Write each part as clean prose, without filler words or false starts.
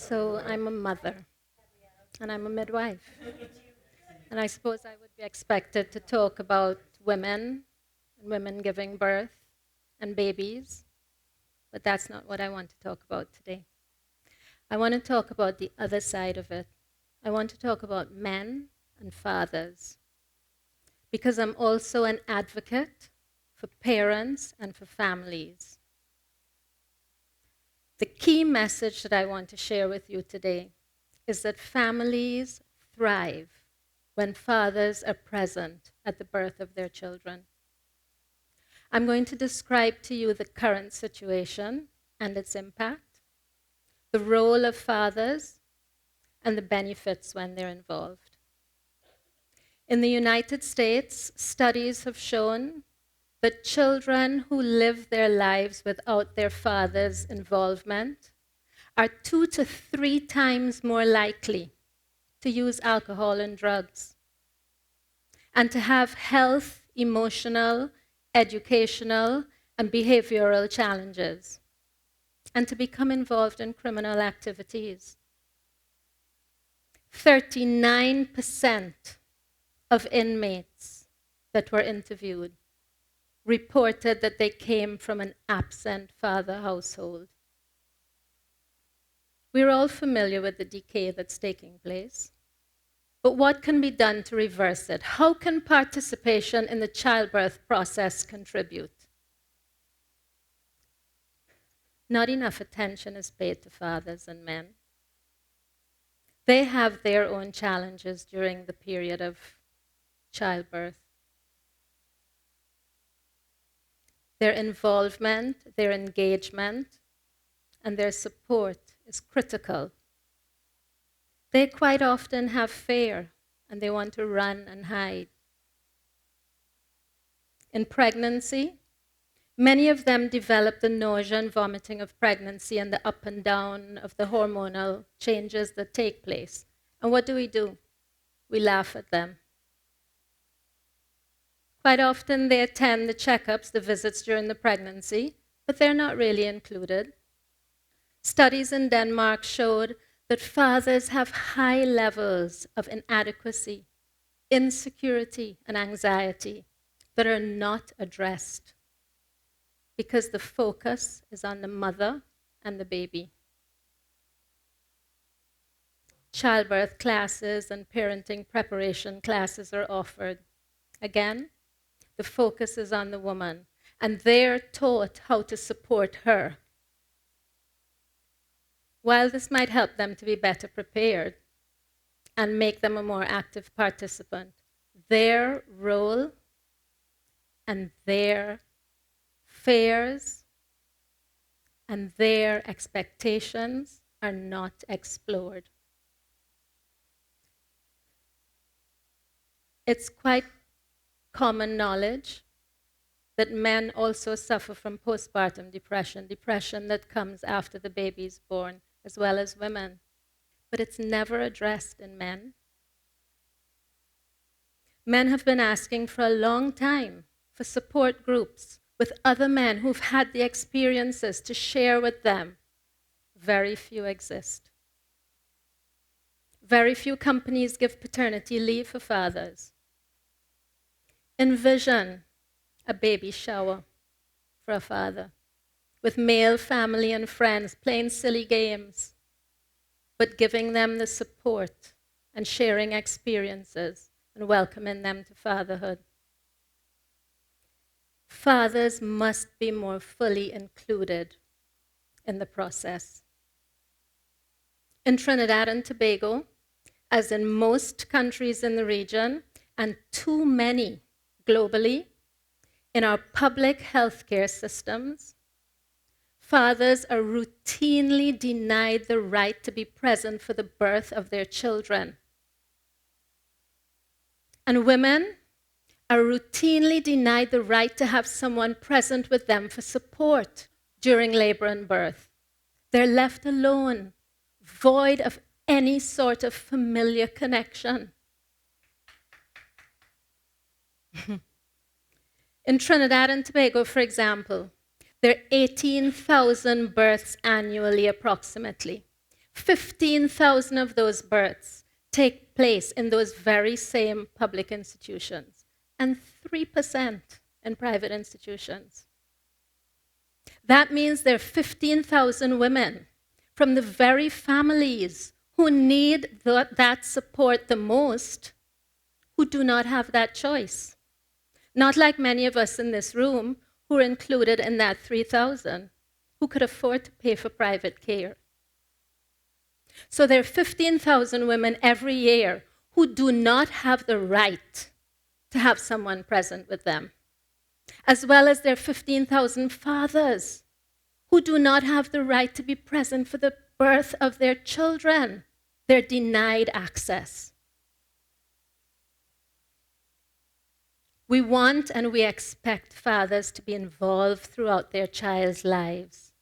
So I'm a mother, and I'm a midwife. And I suppose I would be expected to talk about women and women giving birth and babies, but that's not what I want to talk about today. I want to talk about the other side of it. I want to talk about men and fathers, because I'm also an advocate for parents and for families. The key message that I want to share with you today is that families thrive when fathers are present at the birth of their children. I'm going to describe to you the current situation and its impact, the role of fathers, and the benefits when they're involved. In the United States, studies have shown that children who live their lives without their father's involvement are 2 to 3 times more likely to use alcohol and drugs, and to have health, emotional, educational, and behavioral challenges, and to become involved in criminal activities. 39% of inmates that were interviewed reported that they came from an absent father household. We're all familiar with the decay that's taking place. But what can be done to reverse it? How can participation in the childbirth process contribute? Not enough attention is paid to fathers and men. They have their own challenges during the period of childbirth. Their involvement, their engagement, and their support is critical. They quite often have fear, and they want to run and hide. In pregnancy, many of them develop the nausea and vomiting of pregnancy and the up and down of the hormonal changes that take place. And what do? We laugh at them. Quite often they attend the checkups, the visits during the pregnancy, but they're not really included. Studies in Denmark showed that fathers have high levels of inadequacy, insecurity, and anxiety that are not addressed because the focus is on the mother and the baby. Childbirth classes and parenting preparation classes are offered. Again, the focus is on the woman, and they're taught how to support her. While this might help them to be better prepared and make them a more active participant, their role and their fears and their expectations are not explored. It's quite common knowledge that men also suffer from postpartum depression that comes after the baby is born, as well as women. But it's never addressed in men. Men have been asking for a long time for support groups with other men who've had the experiences to share with them. Very few exist. Very few companies give paternity leave for fathers. Envision a baby shower for a father, with male family and friends playing silly games, but giving them the support and sharing experiences and welcoming them to fatherhood. Fathers must be more fully included in the process. In Trinidad and Tobago, as in most countries in the region, and too many globally, in our public healthcare systems, fathers are routinely denied the right to be present for the birth of their children. And women are routinely denied the right to have someone present with them for support during labor and birth. They're left alone, void of any sort of familiar connection. In Trinidad and Tobago, for example, there are 18,000 births annually approximately. 15,000 of those births take place in those very same public institutions, and 3% in private institutions. That means there are 15,000 women from the very families who need that support the most, who do not have that choice. Not like many of us in this room who are included in that 3,000, who could afford to pay for private care. So there are 15,000 women every year who do not have the right to have someone present with them, as well as there are 15,000 fathers who do not have the right to be present for the birth of their children. They're denied access. We want and we expect fathers to be involved throughout their child's lives.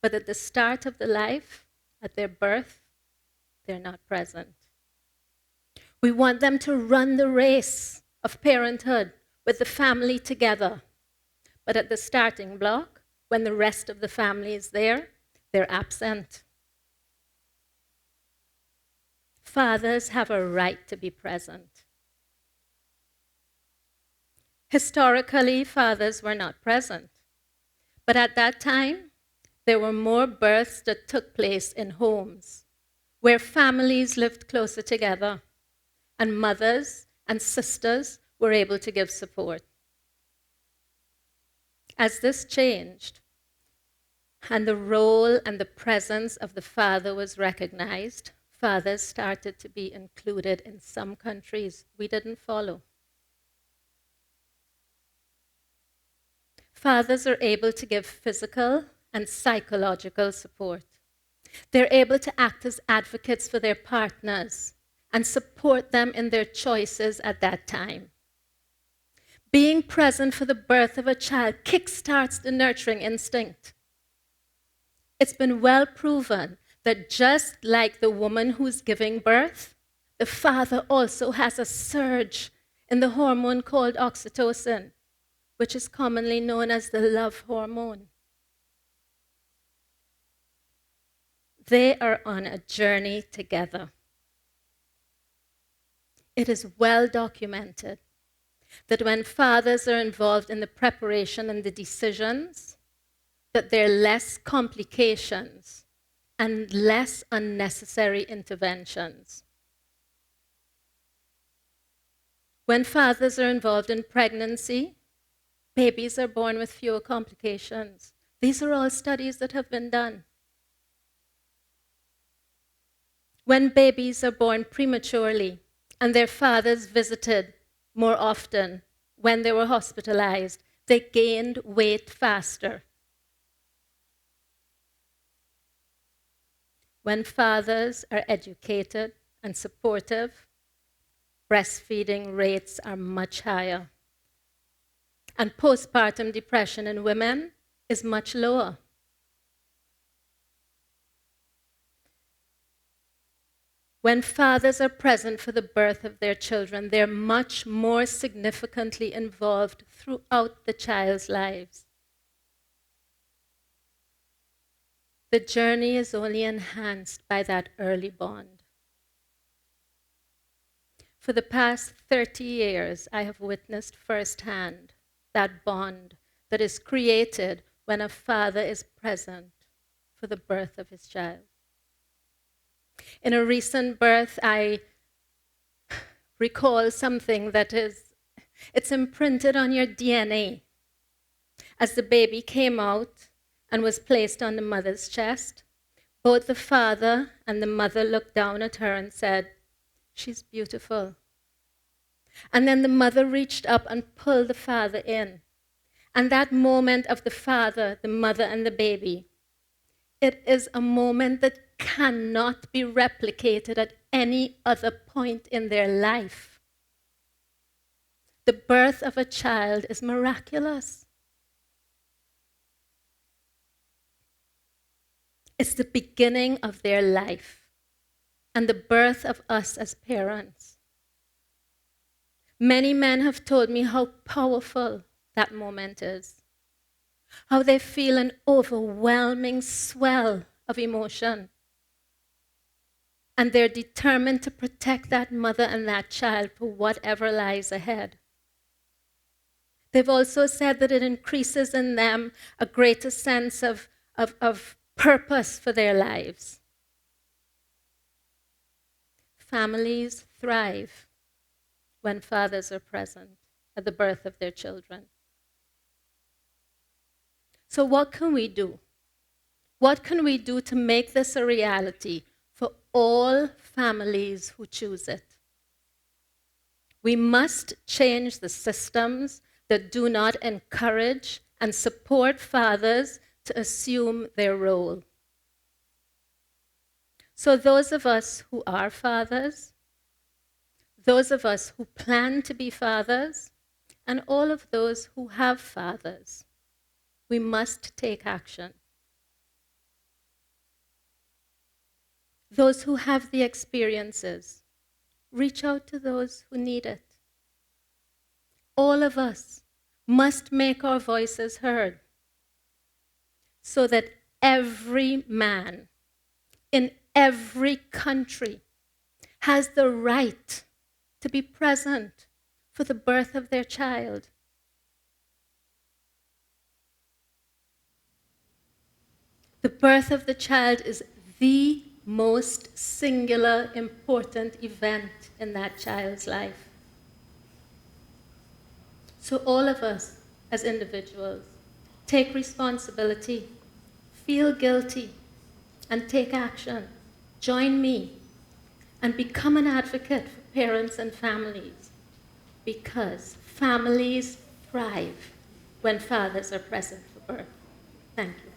But at the start of the life, at their birth, they're not present. We want them to run the race of parenthood with the family together. But at the starting block, when the rest of the family is there, they're absent. Fathers have a right to be present. Historically, fathers were not present. But at that time, there were more births that took place in homes where families lived closer together and mothers and sisters were able to give support. As this changed and the role and the presence of the father was recognized, fathers started to be included in some countries we didn't follow. Fathers are able to give physical and psychological support. They're able to act as advocates for their partners and support them in their choices at that time. Being present for the birth of a child kickstarts the nurturing instinct. It's been well proven that just like the woman who's giving birth, the father also has a surge in the hormone called oxytocin, which is commonly known as the love hormone. They are on a journey together. It is well documented that when fathers are involved in the preparation and the decisions, that there are less complications and less unnecessary interventions. When fathers are involved in pregnancy, babies are born with fewer complications. These are all studies that have been done. When babies are born prematurely and their fathers visited more often when they were hospitalized, they gained weight faster. When fathers are educated and supportive, breastfeeding rates are much higher. And postpartum depression in women is much lower. When fathers are present for the birth of their children, they're much more significantly involved throughout the child's lives. The journey is only enhanced by that early bond. For the past 30 years, I have witnessed firsthand that bond that is created when a father is present for the birth of his child. In a recent birth, I recall something that it's imprinted on your DNA. As the baby came out and was placed on the mother's chest, both the father and the mother looked down at her and said, "She's beautiful." And then the mother reached up and pulled the father in. And that moment of the father, the mother, and the baby, it is a moment that cannot be replicated at any other point in their life. The birth of a child is miraculous. It's the beginning of their life and the birth of us as parents. Many men have told me how powerful that moment is, how they feel an overwhelming swell of emotion. and they're determined to protect that mother and that child for whatever lies ahead. They've also said that it increases in them a greater sense of purpose for their lives. Families thrive when fathers are present at the birth of their children. So what can we do? What can we do to make this a reality for all families who choose it? We must change the systems that do not encourage and support fathers to assume their role. So those of us who are fathers, those of us who plan to be fathers, and all of those who have fathers, we must take action. Those who have the experiences, reach out to those who need it. All of us must make our voices heard so that every man in every country has the right to be present for the birth of their child. The birth of the child is the most singular, important event in that child's life. So all of us, as individuals, take responsibility, feel guilty, and take action. Join me and become an advocate for parents and families, because families thrive when fathers are present for birth. Thank you.